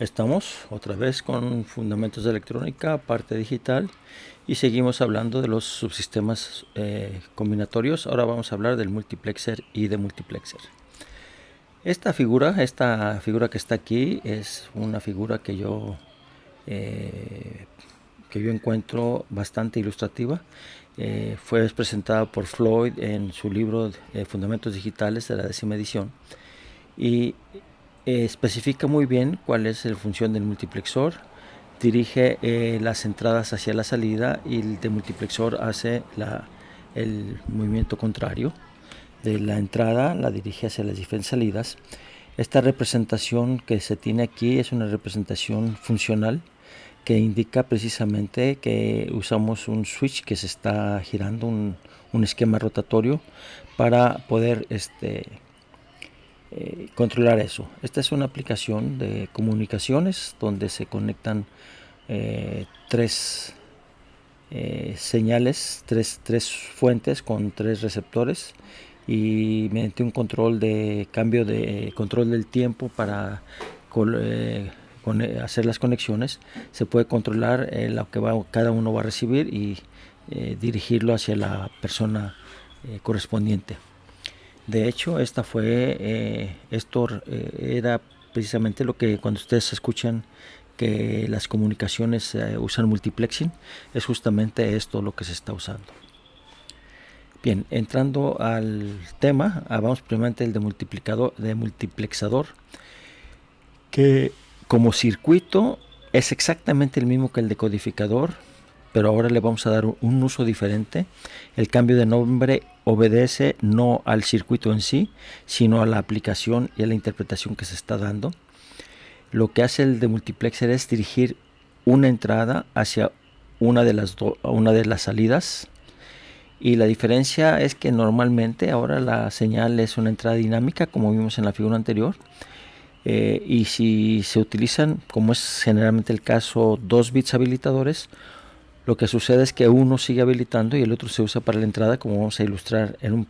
Estamos otra vez con Fundamentos de Electrónica, parte digital, y seguimos hablando de los subsistemas combinatorios. Ahora vamos a hablar del multiplexer y de multiplexer. Esta figura que está aquí es una figura que yo encuentro bastante ilustrativa. Fue presentada por Floyd en su libro Fundamentos Digitales de la 10ª edición, y especifica muy bien cuál es la función del multiplexor. Dirige las entradas hacia la salida, y el demultiplexor hace el movimiento contrario de la entrada, la dirige hacia las diferentes salidas. Esta representación que se tiene aquí es una representación funcional que indica precisamente que usamos un switch que se está girando, un esquema rotatorio para poder controlar eso. Esta es una aplicación de comunicaciones donde se conectan tres señales, tres fuentes con tres receptores, y mediante un control de cambio de control del tiempo para hacer las conexiones, se puede controlar lo que cada uno va a recibir y dirigirlo hacia la persona correspondiente. De hecho, esto era precisamente lo que cuando ustedes escuchan que las comunicaciones usan multiplexing, es justamente esto lo que se está usando. Bien, entrando al tema, vamos primeramente el de multiplexador, que como circuito es exactamente el mismo que el decodificador, pero ahora le vamos a dar un uso diferente. El cambio de nombre obedece no al circuito en sí, sino a la aplicación y a la interpretación que se está dando. Lo que hace el demultiplexer es dirigir una entrada hacia una de las salidas, y la diferencia es que normalmente ahora la señal es una entrada dinámica, como vimos en la figura anterior, y si se utilizan, como es generalmente el caso, 2 bits habilitadores, lo que sucede es que uno sigue habilitando y el otro se usa para la entrada, como vamos a ilustrar en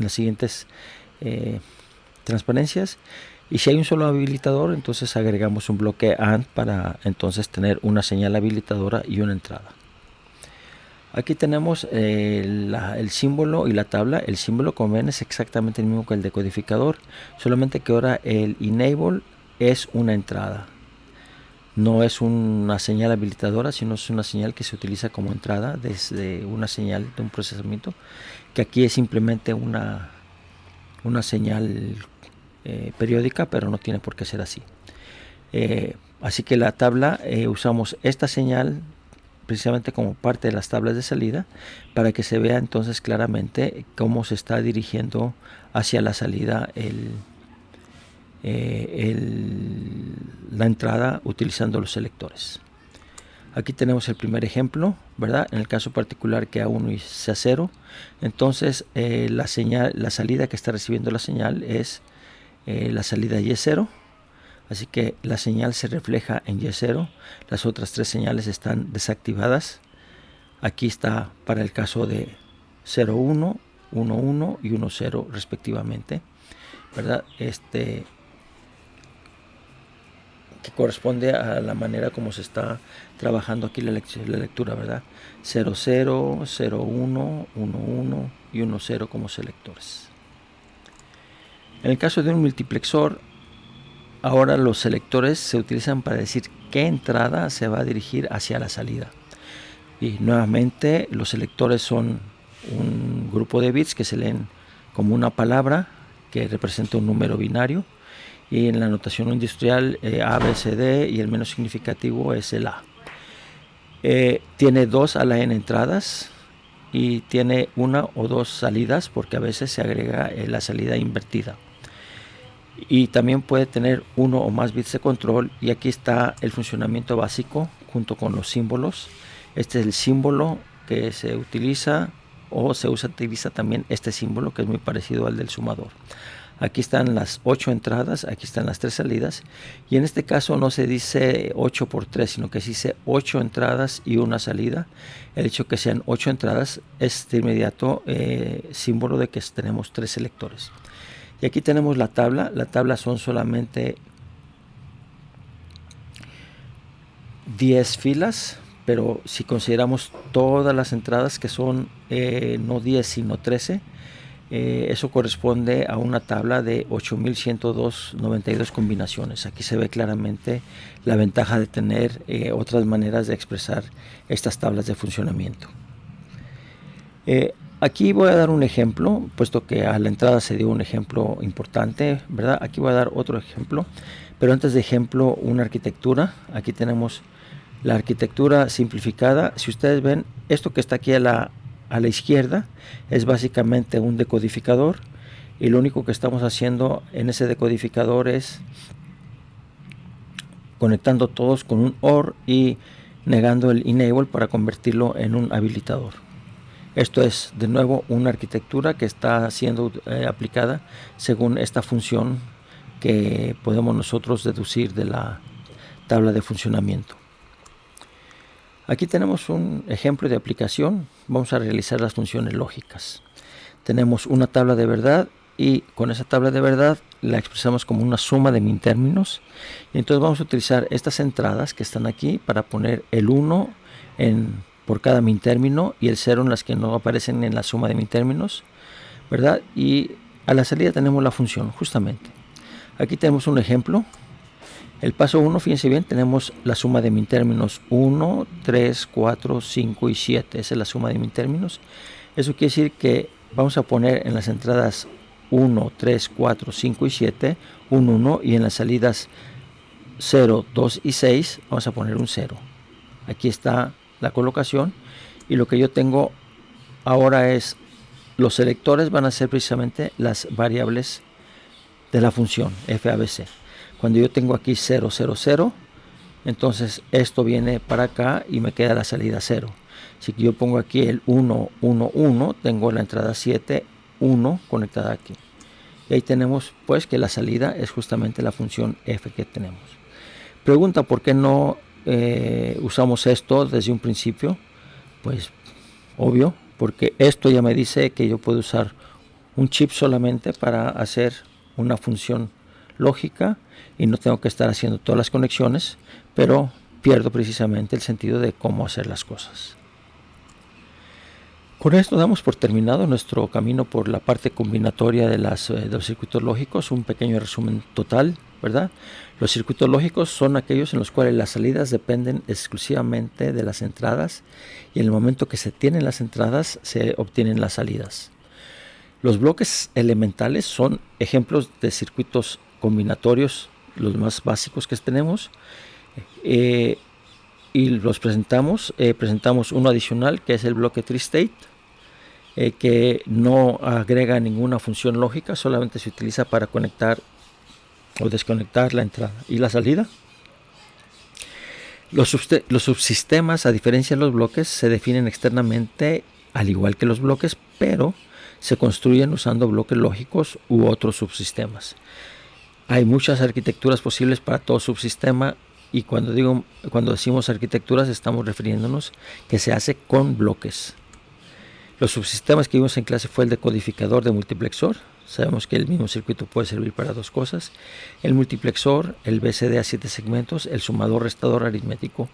las siguientes transparencias. Y si hay un solo habilitador, entonces agregamos un bloque AND para entonces tener una señal habilitadora y una entrada. Aquí tenemos el símbolo y la tabla. El símbolo, como ven, es exactamente el mismo que el decodificador, solamente que ahora el enable es una entrada. No es una señal habilitadora, sino es una señal que se utiliza como entrada desde una señal de un procesamiento, que aquí es simplemente una señal periódica, pero no tiene por qué ser así. Así que la tabla, usamos esta señal precisamente como parte de las tablas de salida, para que se vea entonces claramente cómo se está dirigiendo hacia la salida la entrada utilizando los selectores. Aquí tenemos el primer ejemplo, ¿verdad? En el caso particular que A1 es a 0, entonces la salida que está recibiendo la señal es la salida Y0. Así que la señal se refleja en Y0, las otras 3 señales están desactivadas. Aquí está para el caso de 0,1, 1,1 y 1,0 respectivamente, ¿verdad? Que corresponde a la manera como se está trabajando aquí la lectura, ¿verdad? 0,0, 0,1, 1,1 y 1,0 como selectores. En el caso de un multiplexor, ahora los selectores se utilizan para decir qué entrada se va a dirigir hacia la salida. Y nuevamente los selectores son un grupo de bits que se leen como una palabra que representa un número binario. Y en la notación industrial A, B, C, D, y el menos significativo es el A. Tiene 2 a la n entradas y tiene 1 o 2 salidas, porque a veces se agrega la salida invertida. Y también puede tener 1 o más bits de control, y aquí está el funcionamiento básico junto con los símbolos. Este es el símbolo que se utiliza, o se utiliza también este símbolo que es muy parecido al del sumador. Aquí están las 8 entradas, aquí están las 3 salidas, y en este caso no se dice 8 por 3, sino que se dice 8 entradas y una salida. El hecho que sean 8 entradas es de inmediato símbolo de que tenemos 3 selectores. Y aquí tenemos la tabla. La tabla son solamente 10 filas, pero si consideramos todas las entradas, que son no 10 sino 13, eso corresponde a una tabla de 8192 combinaciones. Aquí se ve claramente la ventaja de tener otras maneras de expresar estas tablas de funcionamiento. Aquí voy a dar un ejemplo, puesto que a la entrada se dio un ejemplo importante, ¿verdad? Aquí voy a dar otro ejemplo, pero antes de ejemplo, una arquitectura. Aquí tenemos la arquitectura simplificada. Si ustedes ven, esto que está aquí a la izquierda es básicamente un decodificador, y lo único que estamos haciendo en ese decodificador es conectando todos con un OR y negando el enable para convertirlo en un habilitador. Esto es de nuevo una arquitectura que está siendo aplicada según esta función que podemos nosotros deducir de la tabla de funcionamiento. Aquí tenemos un ejemplo de aplicación. Vamos a realizar las funciones lógicas. Tenemos una tabla de verdad, y con esa tabla de verdad la expresamos como una suma de min términos. Y entonces vamos a utilizar estas entradas que están aquí para poner el 1 por cada min término y el 0 en las que no aparecen en la suma de min términos, ¿verdad? Y a la salida tenemos la función, justamente. Aquí tenemos un ejemplo. El paso 1, fíjense bien, tenemos la suma de min términos 1, 3, 4, 5 y 7. Esa es la suma de min términos. Eso quiere decir que vamos a poner en las entradas 1, 3, 4, 5 y 7 un 1, y en las salidas 0, 2 y 6 vamos a poner un 0. Aquí está la colocación, y lo que yo tengo ahora es los selectores van a ser precisamente las variables de la función FABC. Cuando yo tengo aquí 0, 0, 0, entonces esto viene para acá y me queda la salida 0. Si yo pongo aquí el 1, 1, 1, tengo la entrada 7, 1 conectada aquí. Y ahí tenemos pues que la salida es justamente la función f que tenemos. Pregunta, ¿por qué no usamos esto desde un principio? Pues obvio, porque esto ya me dice que yo puedo usar un chip solamente para hacer una función lógica y no tengo que estar haciendo todas las conexiones, pero pierdo precisamente el sentido de cómo hacer las cosas. Con esto damos por terminado nuestro camino por la parte combinatoria de los circuitos lógicos. Un pequeño resumen total, ¿verdad? Los circuitos lógicos son aquellos en los cuales las salidas dependen exclusivamente de las entradas, y en el momento que se tienen las entradas se obtienen las salidas. Los bloques elementales son ejemplos de circuitos combinatorios, los más básicos que tenemos, y los presentamos. Presentamos uno adicional, que es el bloque TreeState, que no agrega ninguna función lógica, solamente se utiliza para conectar o desconectar la entrada y la salida. Los subsistemas, a diferencia de los bloques, se definen externamente al igual que los bloques, pero se construyen usando bloques lógicos u otros subsistemas. Hay muchas arquitecturas posibles para todo subsistema, y cuando decimos arquitecturas estamos refiriéndonos que se hace con bloques. Los subsistemas que vimos en clase fue el decodificador de multiplexor. Sabemos que el mismo circuito puede servir para dos cosas: el multiplexor, el BCD a 7 segmentos, el sumador restador aritmético